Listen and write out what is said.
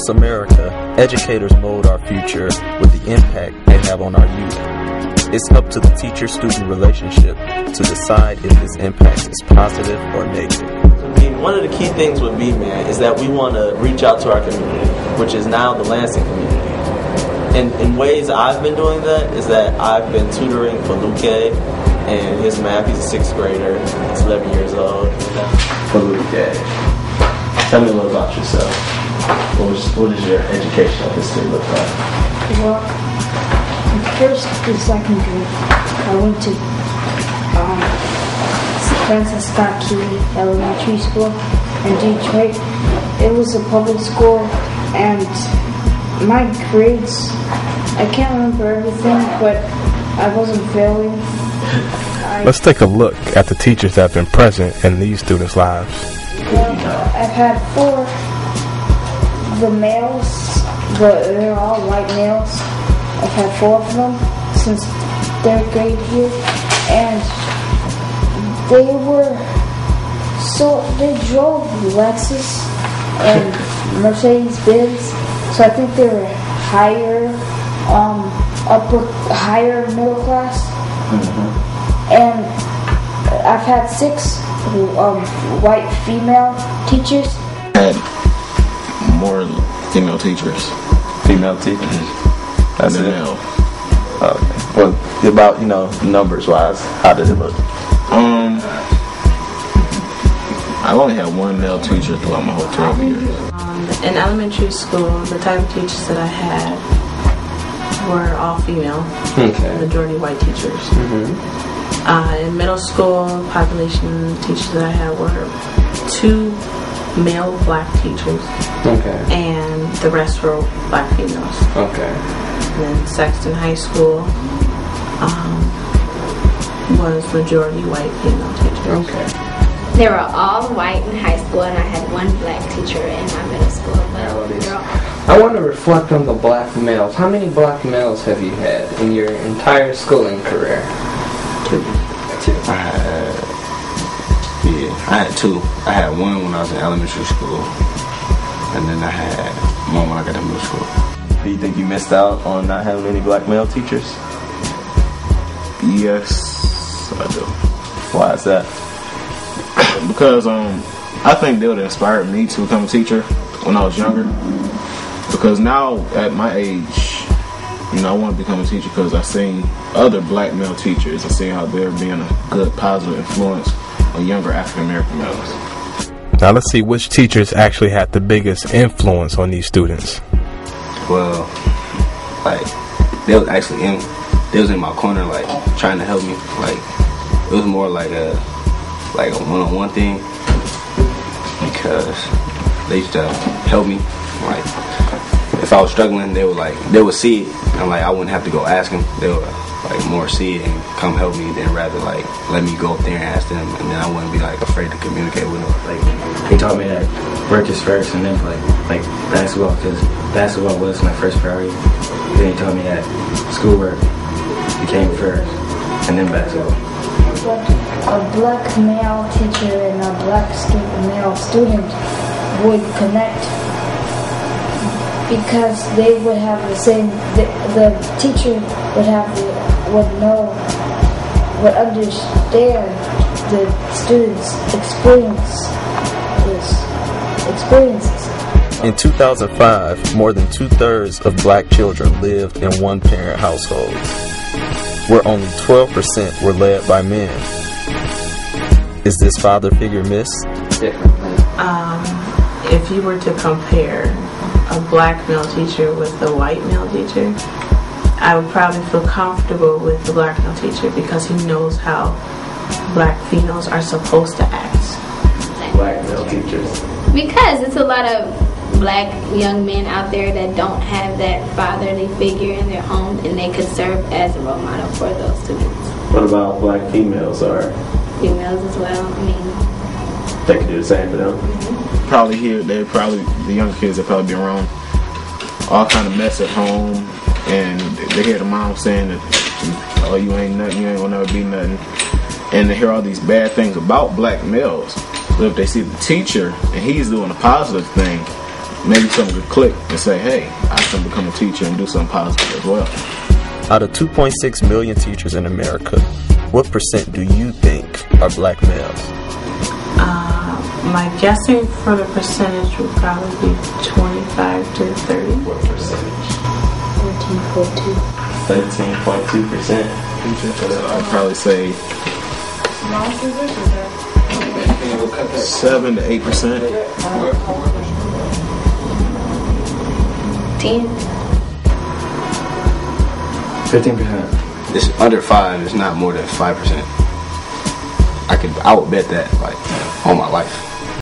Across America, educators mold our future with the impact they have on our youth. It's up to the teacher-student relationship to decide if this impact is positive or negative. One of the key things with B.M.E.N is that we want to reach out to our community, which is now the Lansing community. And in ways I've been doing that is that I've been tutoring for Luke and his math. He's a 6th grader. He's 11 years old. For Luke, tell me a little about yourself. What does your educational history look like? Well, from first to second grade, I went to Francis Scott Key Elementary School in Detroit. It was a public school, and my grades, I can't remember everything, but I wasn't failing. Let's take a look at the teachers that have been present in these students' lives. Well, I've had 4. The males, they're all white males. I've had 4 of them since 3rd grade here, and they drove Lexus and Mercedes-Benz, so I think they were higher middle class. Mm-hmm. And I've had 6 white female teachers. I had more female teachers. Female teachers? That's it. Male. Okay. Well, about, numbers wise, how did it look? I've only had 1 male teacher throughout my whole 12 years. In elementary school, the type of teachers that I had were all female, majority white teachers. Mm-hmm. In middle school, population teachers that I had were 2 male black teachers, and the rest were black females. And then Sexton High School was majority white female teachers. They were all white in high school, and I had 1 black teacher in my middle school. I want to reflect on the black males. How many black males have you had in your entire schooling career? 2. I had 2. I had 1 when I was in elementary school, and then I had 1 when I got to middle school. Do you think you missed out on not having any black male teachers? Yes, I do. Why is that? Because I think they would have inspired me to become a teacher when I was younger. Because now at my age, I want to become a teacher because I've seen other black male teachers and seen how they're being a good positive influence on younger African American males. Now let's see which teachers actually had the biggest influence on these students. Well, they was in my corner, trying to help me. It was more like a one-on-one thing, because they used to help me. If I was struggling, they would see it, and I wouldn't have to go ask them. They would more see it and come help me, than rather let me go up there and ask them, and then I wouldn't be afraid to communicate with them. They taught me that work is first, and then play basketball, because basketball was my first priority. Then he taught me that schoolwork became first, and then basketball. A black male teacher and a black male student would connect, because they would have the same. The teacher would understand the students' experiences. In 2005, more than 2/3 of black children lived in one-parent households, where only 12% were led by men. Is this father figure missed? If you were to compare a black male teacher with a white male teacher, I would probably feel comfortable with the black male teacher, because he knows how black females are supposed to act. Black male teachers. Because it's a lot of black young men out there that don't have that fatherly figure in their home, and they could serve as a role model for those students. What about black females or females as well? They could do the same for them. Mm-hmm. The younger kids that probably be around all kind of mess at home, and they hear the mom saying that, oh, you ain't nothing, you ain't gonna never be nothing, and they hear all these bad things about black males. But if they see the teacher and he's doing a positive thing, maybe something could click and say, hey, I can become a teacher and do something positive as well. Out of 2.6 million teachers in America, what % do you think are black males? My guessing for the percentage would probably be 25 to 30. What percentage? 13.2. 13.2%. I'd probably say 7 to 8%. 10. 15%. It's under 5. It's not more than 5%. I would bet that like all my life.